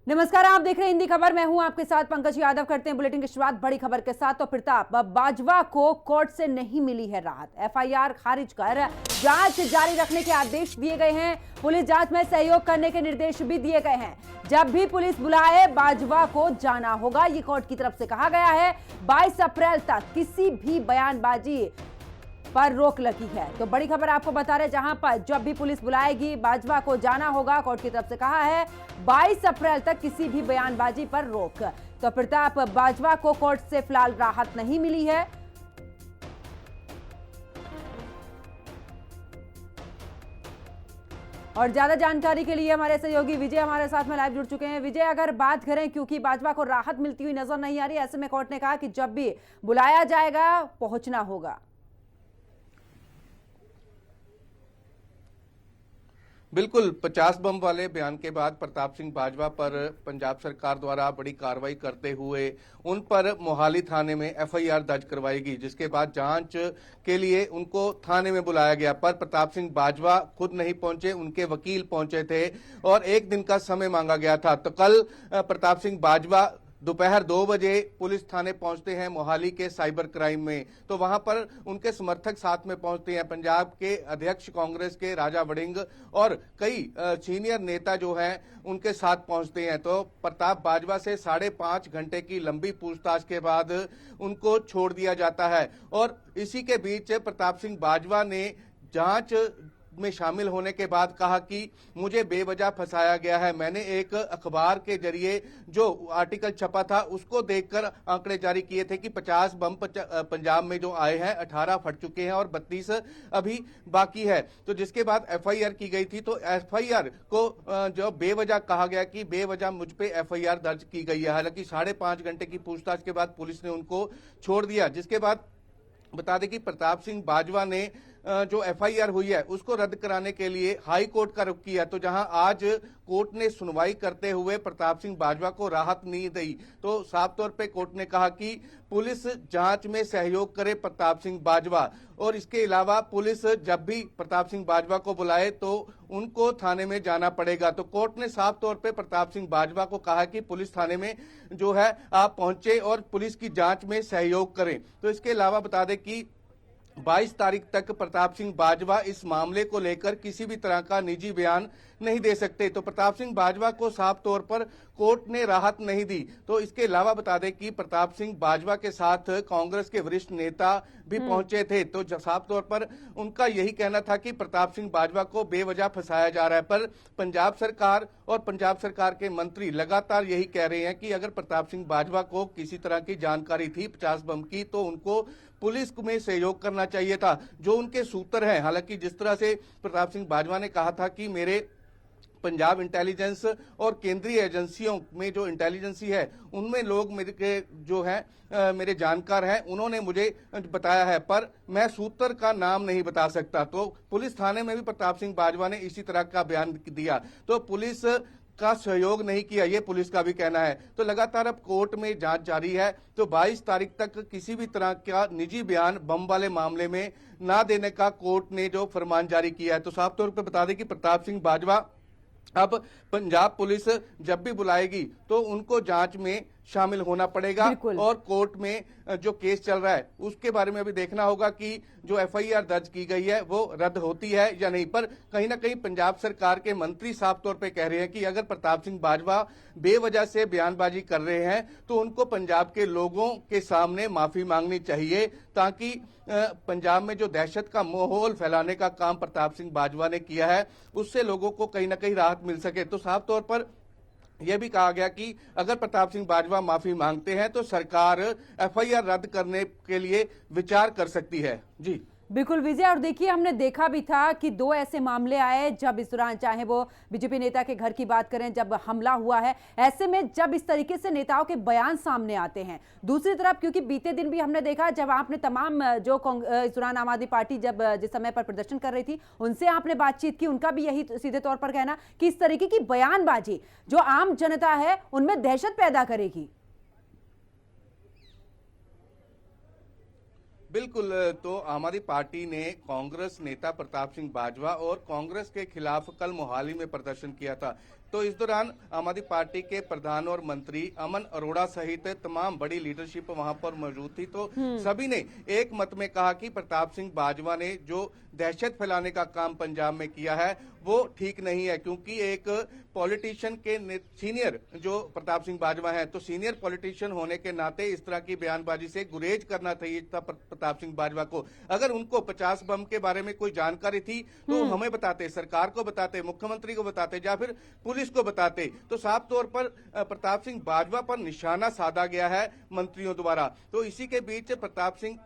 नमस्कार, आप देख रहे हैं हिंदी खबर। मैं हूं आपके साथ पंकज यादव। करते हैं बुलेटिन की शुरुआत बड़ी खबर के साथ। तो प्रताप बाजवा को कोर्ट से नहीं मिली है राहत। एफआईआर खारिज कर जांच जारी रखने के आदेश दिए गए हैं। पुलिस जांच में सहयोग करने के निर्देश भी दिए गए हैं। जब भी पुलिस बुलाए बाजवा को जाना होगा, ये कोर्ट की तरफ से कहा गया है। 22 अप्रैल तक किसी भी बयानबाजी पर रोक लगी है। तो बड़ी खबर आपको बता रहे, जहां पर जब भी पुलिस बुलाएगी बाजवा को जाना होगा। कोर्ट की तरफ से कहा है 22 अप्रैल तक किसी भी बयानबाजी पर रोक। तो प्रताप बाजवा को कोर्ट से फिलहाल राहत नहीं मिली है। और ज्यादा जानकारी के लिए हमारे सहयोगी विजय हमारे साथ में लाइव जुड़ चुके हैं। विजय, अगर बात करें, क्योंकि बाजवा को राहत मिलती हुई नजर नहीं आ रही, ऐसे में कोर्ट ने कहा कि जब भी बुलाया जाएगा पहुंचना होगा। बिल्कुल, 50 बम वाले बयान के बाद प्रताप सिंह बाजवा पर पंजाब सरकार द्वारा बड़ी कार्रवाई करते हुए उन पर मोहाली थाने में एफआईआर दर्ज करवाएगी, जिसके बाद जांच के लिए उनको थाने में बुलाया गया। पर प्रताप सिंह बाजवा खुद नहीं पहुंचे, उनके वकील पहुंचे थे और 1 दिन का समय मांगा गया था। तो कल प्रताप सिंह बाजवा दोपहर 2 बजे पुलिस थाने पहुंचते हैं मोहाली के साइबर क्राइम में। तो वहां पर उनके समर्थक साथ में पहुंचते हैं। पंजाब के अध्यक्ष कांग्रेस के राजा वड़िंग और कई सीनियर नेता जो हैं उनके साथ पहुंचते हैं। तो प्रताप बाजवा से 5.5 घंटे की लंबी पूछताछ के बाद उनको छोड़ दिया जाता है। और इसी के बीच प्रताप सिंह बाजवा ने जांच में शामिल होने के बाद कहा कि मुझे बेवजह फंसाया गया है। मैंने एक अखबार के जरिए जो आर्टिकल छपा था उसको देखकर आंकड़े जारी किए थे कि 50 बम पंजाब में जो आए हैं 18 फट चुके हैं और 32 अभी बाकी है। तो जिसके बाद एफआईआर की गई थी। तो एफआईआर को जो बेवजह कहा गया कि बेवजह मुझ पे एफआईआर दर्ज की गई है। हालांकि 5.5 घंटे की पूछताछ के बाद पुलिस ने उनको छोड़ दिया। जिसके बाद बता दें कि प्रताप सिंह बाजवा ने जो एफआईआर हुई है उसको रद्द कराने के लिए हाई कोर्ट का रुख किया। तो जहां आज कोर्ट ने सुनवाई करते हुए प्रताप सिंह बाजवा को राहत नहीं दी। तो साफ तौर पे कोर्ट ने कहा कि पुलिस जांच में सहयोग करे प्रताप सिंह बाजवा, और इसके अलावा पुलिस जब भी प्रताप सिंह बाजवा को बुलाए तो उनको थाने में जाना पड़ेगा। तो कोर्ट ने साफ तौर पे प्रताप सिंह बाजवा को कहा कि पुलिस थाने में जो है आप पहुंचे और पुलिस की जांच में सहयोग करें। तो इसके अलावा बता दें कि 22 तारीख तक प्रताप सिंह बाजवा इस मामले को लेकर किसी भी तरह का निजी बयान नहीं दे सकते। तो प्रताप सिंह बाजवा को साफ तौर पर कोर्ट ने राहत नहीं दी। तो इसके अलावा बता दें कि प्रताप सिंह बाजवा के साथ कांग्रेस के वरिष्ठ नेता भी पहुंचे थे। तो साफ तौर पर उनका यही कहना था कि प्रताप सिंह बाजवा को बेवजह फंसाया जा रहा है। पर पंजाब सरकार और पंजाब सरकार के मंत्री लगातार यही कह रहे हैं कि अगर प्रताप सिंह बाजवा को किसी तरह की जानकारी थी 50 बम की, तो उनको पुलिस में सहयोग करना चाहिए था, जो उनके सूत्र हैं। हालांकि जिस तरह से प्रताप सिंह बाजवा ने कहा था कि मेरे पंजाब इंटेलिजेंस और केंद्रीय एजेंसियों में जो इंटेलिजेंसी है उनमें लोग मेरे जो हैं मेरे जानकार हैं, उन्होंने मुझे बताया है, पर मैं सूत्र का नाम नहीं बता सकता। तो पुलिस थाने में भी प्रताप सिंह बाजवा ने इसी तरह का बयान दिया। तो पुलिस का सहयोग नहीं किया, ये पुलिस का भी कहना है। तो लगातार अब कोर्ट में जांच जारी है। तो 22 तारीख तक किसी भी तरह का निजी बयान बम वाले मामले में ना देने का कोर्ट ने जो फरमान जारी किया है। तो साफ तौर पर बता दें कि प्रताप सिंह बाजवा अब पंजाब पुलिस जब भी बुलाएगी तो उनको जांच में शामिल होना पड़ेगा। और कोर्ट में जो केस चल रहा है उसके बारे में अभी देखना होगा कि जो एफआईआर दर्ज की गई है वो रद्द होती है या नहीं। पर कहीं ना कहीं पंजाब सरकार के मंत्री साफ तौर पे कह रहे हैं कि अगर प्रताप सिंह बाजवा बेवजह से बयानबाजी कर रहे हैं तो उनको पंजाब के लोगों के सामने माफी मांगनी चाहिए, ताकि पंजाब में जो दहशत का माहौल फैलाने का काम प्रताप सिंह बाजवा ने किया है उससे लोगों को कहीं ना कहीं राहत मिल सके। तो साफ तौर पर यह भी कहा गया कि अगर प्रताप सिंह बाजवा माफी मांगते हैं तो सरकार एफआईआर रद्द करने के लिए विचार कर सकती है। जी बिल्कुल विजय, और देखिए हमने देखा भी था कि 2 ऐसे मामले आए जब इस दौरान, चाहे वो बीजेपी नेता के घर की बात करें जब हमला हुआ है, ऐसे में जब इस तरीके से नेताओं के बयान सामने आते हैं। दूसरी तरफ क्योंकि बीते दिन भी हमने देखा जब आपने तमाम जो इस दौरान आम आदमी पार्टी जब जिस समय पर प्रदर्शन कर रही थी उनसे आपने बातचीत की, उनका भी यही सीधे तौर पर कहना कि इस तरीके की बयानबाजी जो आम जनता है उनमें दहशत पैदा करेगी। बिल्कुल, तो आम आदमी पार्टी ने कांग्रेस नेता प्रताप सिंह बाजवा और कांग्रेस के खिलाफ कल मोहाली में प्रदर्शन किया था। तो इस दौरान आम आदमी पार्टी के प्रधान और मंत्री अमन अरोड़ा सहित तमाम बड़ी लीडरशिप वहां पर मौजूद थी। तो सभी ने एक मत में कहा कि प्रताप सिंह बाजवा ने जो दहशत फैलाने का काम पंजाब में किया है वो ठीक नहीं है, क्योंकि एक पॉलिटिशियन के सीनियर जो प्रताप सिंह बाजवा हैं, तो सीनियर पॉलिटिशियन होने के नाते इस तरह की बयानबाजी से गुरेज करना चाहिए था प्रताप सिंह बाजवा को। अगर उनको 50 बम के बारे में कोई जानकारी थी तो हमें बताते, सरकार को बताते, मुख्यमंत्री को बताते या फिर पुलिस को बताते। तो साफ तौर पर प्रताप सिंह बाजवा पर निशाना साधा गया है मंत्रियों द्वारा। तो इसी के बीच प्रताप सिंह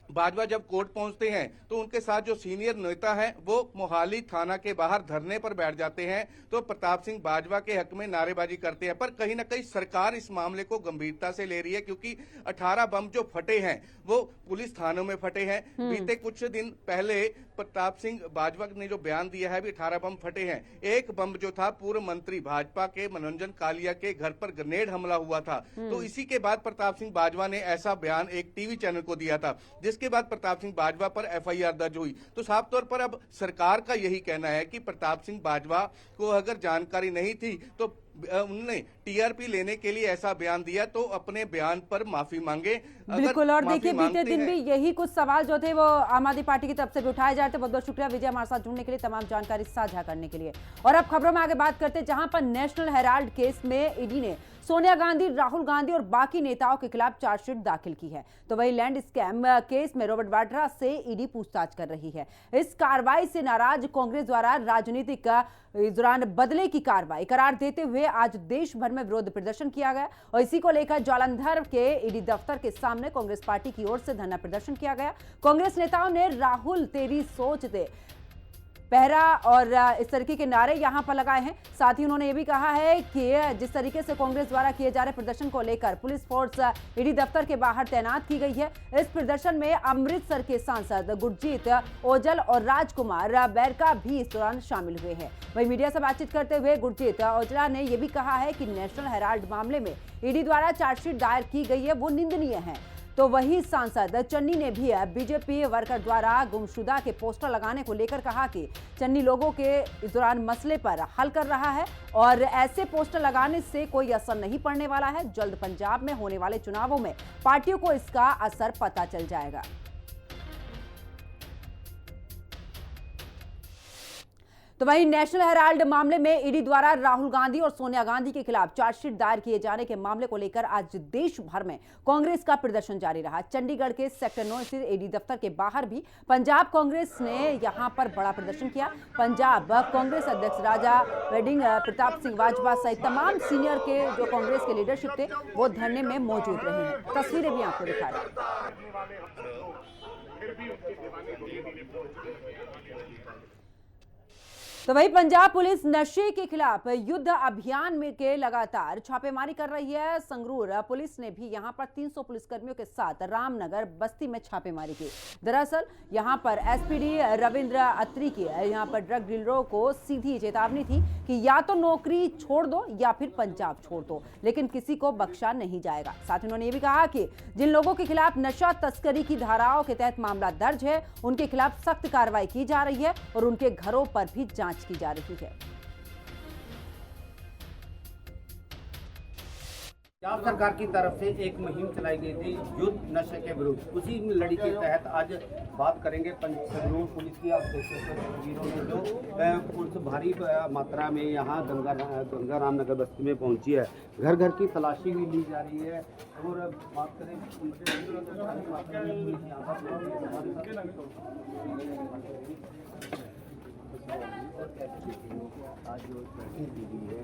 बाजवा जब कोर्ट पहुंचते हैं तो उनके साथ जो सीनियर नेता हैं वो मोहाली थाना के बाहर धरने पर बैठ जाते हैं। तो प्रताप सिंह बाजवा के हक में नारेबाजी करते हैं, पर कहीं ना कहीं सरकार इस मामले को गंभीरता से ले रही है, क्योंकि 18 बम जो फटे हैं वो पुलिस थानों में फटे हैं। बीते कुछ दिन पहले प्रताप सिंह बाजवा ने जो बयान दिया है भी 18 बम फटे हैं। एक बम जो था पूर्व मंत्री भाजपा के मनोरंजन कालिया के घर पर ग्रेनेड हमला हुआ था। तो इसी के बाद प्रताप सिंह बाजवा ने ऐसा बयान एक टीवी चैनल को दिया था, जिसके बाद प्रताप सिंह बाजवा पर एफआईआर दर्ज हुई। तो साफ तौर पर अब सरकार का यही कहना है कि प्रताप सिंह बाजवा को अगर जानकारी नहीं थी तो उन्होंने टीआरपी लेने के लिए ऐसा बयान दिया, तो अपने बयान पर माफी मांगे। बिल्कुल। और देखिए बीते दिन भी यही कुछ सवाल जो थे वो आम आदमी पार्टी की तरफ से भी उठाए जा रहे थे। बहुत बहुत शुक्रिया विजय हमारे साथ जुड़ने के लिए, तमाम जानकारी साझा करने के लिए। और अब खबरों में आगे बात करते हैं, जहां पर नेशनल हेराल्ड केस में ईडी ने सोनिया गांधी, राहुल गांधी और बाकी नेताओं के खिलाफ चार्जशीट दाखिल की है। तो वही लैंड स्कैम केस में रॉबर्ट वाड्रा से ईडी पूछताछ कर रही है। इस कार्रवाई से नाराज कांग्रेस द्वारा राजनीतिक इस दौरान बदले की कार्रवाई करार देते हुए आज देश भर में विरोध प्रदर्शन किया गया और इसी को लेकर जालंधर के ईडी दफ्तर के सामने कांग्रेस पार्टी की ओर से धरना प्रदर्शन किया गया। कांग्रेस नेताओं ने राहुल तेरी सोच दे, पहरा और इस तरीके के नारे यहां पर लगाए हैं। साथ ही उन्होंने ये भी कहा है कि जिस तरीके से कांग्रेस द्वारा किए जा रहे प्रदर्शन को लेकर पुलिस फोर्स ईडी दफ्तर के बाहर तैनात की गई है। इस प्रदर्शन में अमृतसर के सांसद गुरजीत ओजल और राजकुमार बैरका भी इस दौरान शामिल हुए हैं। वहीं मीडिया से बातचीत करते हुए गुरजीत ओजला ने यह भी कहा है कि नेशनल हेराल्ड मामले में ईडी द्वारा चार्जशीट दायर की गई है वो निंदनीय है। तो वही सांसद चन्नी ने भी बीजेपी वर्कर द्वारा गुमशुदा के पोस्टर लगाने को लेकर कहा कि चन्नी लोगों के इस दौरान मसले पर हल कर रहा है और ऐसे पोस्टर लगाने से कोई असर नहीं पड़ने वाला है। जल्द पंजाब में होने वाले चुनावों में पार्टियों को इसका असर पता चल जाएगा। तो वहीं नेशनल हेराल्ड मामले में ईडी द्वारा राहुल गांधी और सोनिया गांधी के खिलाफ चार्जशीट दायर किए जाने के मामले को लेकर आज देश भर में कांग्रेस का प्रदर्शन जारी रहा। चंडीगढ़ के सेक्टर 9 स्थित ईडी दफ्तर के बाहर भी पंजाब कांग्रेस ने यहां पर बड़ा प्रदर्शन किया। पंजाब कांग्रेस अध्यक्ष राजा वेडिंग प्रताप सिंह बाजवा सहित तमाम सीनियर के जो कांग्रेस के लीडरशिप थे वो धरने में मौजूद रहे हैं। तस्वीरें भी आपको दिखा रहे हैं। तो वही पंजाब पुलिस नशे के खिलाफ युद्ध अभियान में के लगातार छापेमारी कर रही है। संगरूर पुलिस ने भी यहां पर 300 पुलिसकर्मियों के साथ रामनगर बस्ती में छापेमारी की। दरअसल यहां पर एसपीडी रविंद्र अत्री की यहां पर ड्रग डीलरों को सीधी चेतावनी थी कि या तो नौकरी छोड़ दो या फिर पंजाब छोड़ दो, लेकिन किसी को बख्शा नहीं जाएगा। साथ ही उन्होंने ये भी कहा कि जिन लोगों के खिलाफ नशा तस्करी की धाराओं के तहत मामला दर्ज है उनके खिलाफ सख्त कार्रवाई की जा रही है और उनके घरों पर भी जांच की जा रही है। पंजाब सरकार की तरफ से एक मुहिम चलाई गई थी युद्ध नशे के विरुद्ध। उसी लड़ी के तहत आज बात करेंगे संगरूर पुलिस की। आप देख सकते हैं तस्वीरों में जो पुलिस भारी मात्रा में यहाँ गंगा रामनगर बस्ती में पहुंची है। घर घर की तलाशी भी ली जा रही है। और बात करें आज जो चेकिंग की गई है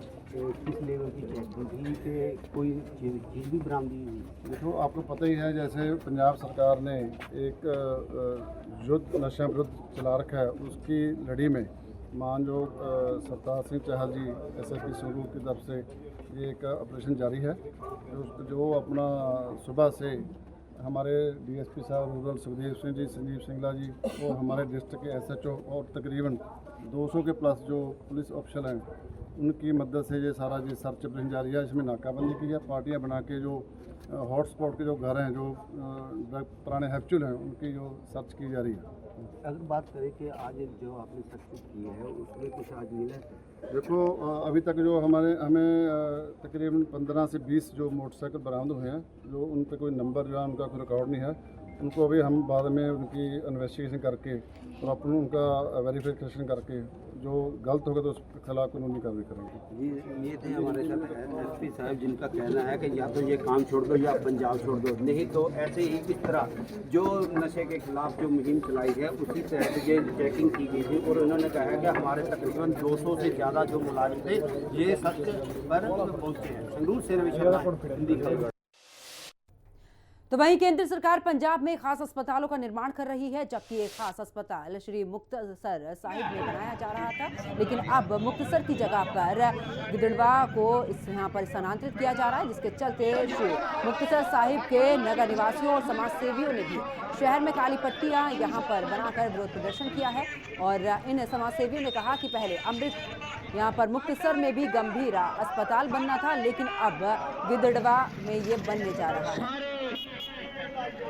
किस लेवल की चेकिंग थी कि कोई चीज़ भी बरामदी हुई? देखो, आपको पता ही है जैसे पंजाब सरकार ने एक युद्ध नशा विरुद्ध चला रखा है, उसकी लड़ी में मानयोग सरदार सिंह चहल जी एसएसपी संगरूर की तरफ से ये एक ऑपरेशन जारी है। जो अपना सुबह से हमारे डीएसपी साहब रूरल सुखदेव सिंह जी, संजीव सिंगला जी और हमारे डिस्ट्रिक्ट के एसएचओ और तकरीबन 200 के प्लस जो पुलिस ऑफिसर हैं उनकी मदद से ये सारा जी सर्च ऑपरेशन जारी है। इसमें नाकाबंदी की है, पार्टियां बना के जो हॉटस्पॉट के जो घर हैं, जो पुराने हैप्चुल हैं, उनकी जो सर्च की जा रही है। अगर बात करें कि आज जो आपने सख्ती की है उसमें कुछ आज मिला है? देखो अभी तक जो हमें तकरीबन 15 से 20 जो मोटरसाइकिल बरामद हुए हैं, जो उन पर कोई नंबर जो है उनका कोई रिकॉर्ड नहीं है, उनको अभी हम बाद में उनकी इन्वेस्टिगेशन करके और अपन उनका वेरिफिकेशन करके जो गलत होगा तो उसके खिलाफ कानूनी कार्रवाई करेंगे। ये थे हमारे साथ एसपी साहब, जिनका कहना है कि या तो ये काम छोड़ दो या पंजाब छोड़ दो, नहीं तो ऐसे ही इस तरह जो नशे के खिलाफ जो मुहिम चलाई है उसी तहत ये चेकिंग की गई थी। और उन्होंने कहा है कि हमारे तकरीबन 200 से ज़्यादा जो मुलाजिम थे ये सच पर पहुँचे हैं। संगरूर से रवि शर्मा, हिंदी खबर। तो वहीं केंद्र सरकार पंजाब में खास अस्पतालों का निर्माण कर रही है, जबकि एक खास अस्पताल श्री मुक्तसर साहिब में बनाया जा रहा था, लेकिन अब मुक्तसर की जगह पर गिदड़वा को यहाँ पर स्थानांतरित किया जा रहा है, जिसके चलते श्री मुक्तसर साहिब के नगर निवासियों और समाज सेवियों ने भी शहर में काली पट्टियाँ यहाँ पर बनाकर विरोध प्रदर्शन किया है। और इन समाज सेवियों ने कहा कि पहले अमृत यहाँ पर मुक्तसर में भी गंभीर अस्पताल बनना था, लेकिन अब गिदड़वा में ये बनने जा रहा है।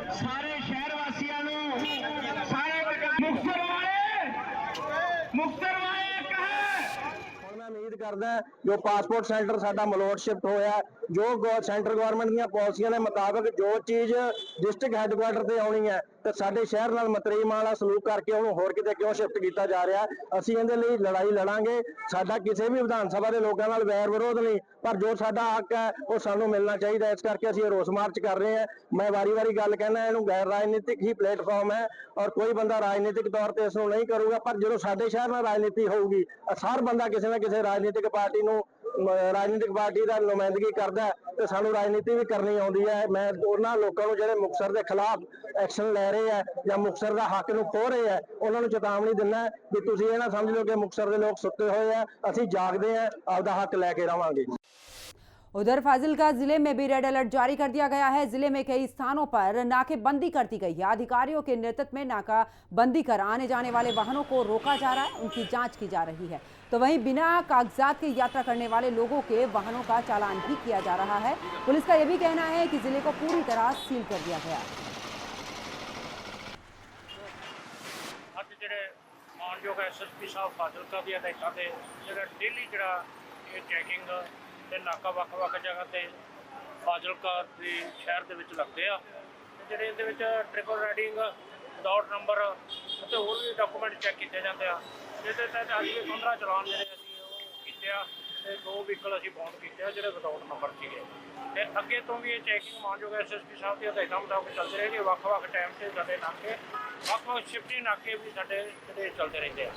सारे शहर वासियों सारे मुक्तसर वाले कहे मैं उम्मीद करदा जो पासपोर्ट सेंटर साडा मलोट शिफ्ट होया, जो सेंटर गवर्नमेंट दी पॉलिसियां के मुताबिक जो चीज़ डिस्ट्रिक्ट हैडकुआटर से आनी है तो साडे शहर नाल मतरीम वाला सलूक करके उन्होंने होर किते क्यों शिफ्ट किया जा रहा। असीं इहदे लई लड़ाई लड़ांगे। साडा किसी भी विधान सभा के लोगों नाल वैर विरोध नहीं, पर जो साडा हक है वो सानू मिलना चाहिए। इस करके असीं रोस मार्च कर रहे हैं। मैं वारी वारी गल कहना, इहनूं गैर राजनीतिक ही प्लेटफॉर्म है और कोई बंदा राजनीतिक तौर पर इसनूं नहीं करूगा, पर जो साडे शहर में राजनीति होगी, हर बंदा किसी न किसी राजनीतिक पार्टी का नुमाइंदगी करता है तो सानू राजनीति भी करनी आउंदी है। मैं उन्हां लोकां नूं जिहड़े मुक्तसर के खिलाफ एक्शन लै रहे हैं या मुक्तसर का हक नूं खो रहे हैं, उन्हां नूं चेतावनी दिंदा भी तुसीं इह ना समझ लो कि मुक्तसर के लोग सुत्ते हुए हैं। असीं जागदे हैं, आपदा हक लैके रहांगे। उधर फाजिलका जिले में भी रेड अलर्ट जारी कर दिया गया है। जिले में कई स्थानों पर नाकेबंदी कर दी गई है। अधिकारियों के नेतृत्व में नाकाबंदी कर आने जाने वाले वाहनों को रोका जा रहा है, उनकी जांच की जा रही है। तो वहीं बिना कागजात के यात्रा करने वाले लोगों के वाहनों का चालान भी किया जा रहा है। पुलिस का यह भी कहना है कि जिले को पूरी तरह सील कर दिया गया है। मानयोग SSP साहब फाजिलका की हदायतों से डेली चैकिंग ਤੇ ਨਾਕਾ ਵੱਖ-ਵੱਖ ਜਗ੍ਹਾ ਤੇ ਫਾਜ਼ਿਲਕਾ ਦੇ ਸ਼ਹਿਰ ਦੇ ਵਿੱਚ ਲੱਗਦੇ ਆ, ਜਿਹੜੇ ਇਹਦੇ ਵਿੱਚ ਟ੍ਰਿਪਲ ਰਾਈਡਿੰਗ, ਵਿਦਆਊਟ ਨੰਬਰ ਅਤੇ ਹੋਰ ਵੀ ਡਾਕੂਮੈਂਟ ਚੈੱਕ ਕੀਤੇ ਜਾਂਦੇ ਆ। ਜਿਹਦੇ ਤਹਿਤ ਅੱਜ ਵੀ 15 ਚਲਾਨ ਜਿਹੜੇ ਅਸੀਂ ਉਹ ਕੀਤੇ ਆ ਤੇ 2 ਵਹੀਕਲ ਅਸੀਂ ਬੌਂਡ ਕੀਤੇ ਆ ਜਿਹੜੇ ਵਿਦਆਊਟ ਨੰਬਰ ਸੀਗੇ। ਤੇ ਅੱਗੇ ਤੋਂ ਵੀ ਇਹ ਚੈਕਿੰਗ ਮਾਨਯੋਗ SSP ਸਾਹਿਬ ਦੀ ਹਦਾਇਤਾਂ ਮੁਤਾਬਕ ਚੱਲਦੇ ਰਹੇਗੀ। ਵੱਖ-ਵੱਖ ਟਾਈਮ 'ਤੇ ਸਾਡੇ ਨਾਕੇ, ਵੱਖ-ਵੱਖ ਸ਼ਿਫਟੀ ਨਾਕੇ ਵੀ ਸਾਡੇ ਜਿਹੜੇ ਚੱਲਦੇ ਰਹਿੰਦੇ ਆ।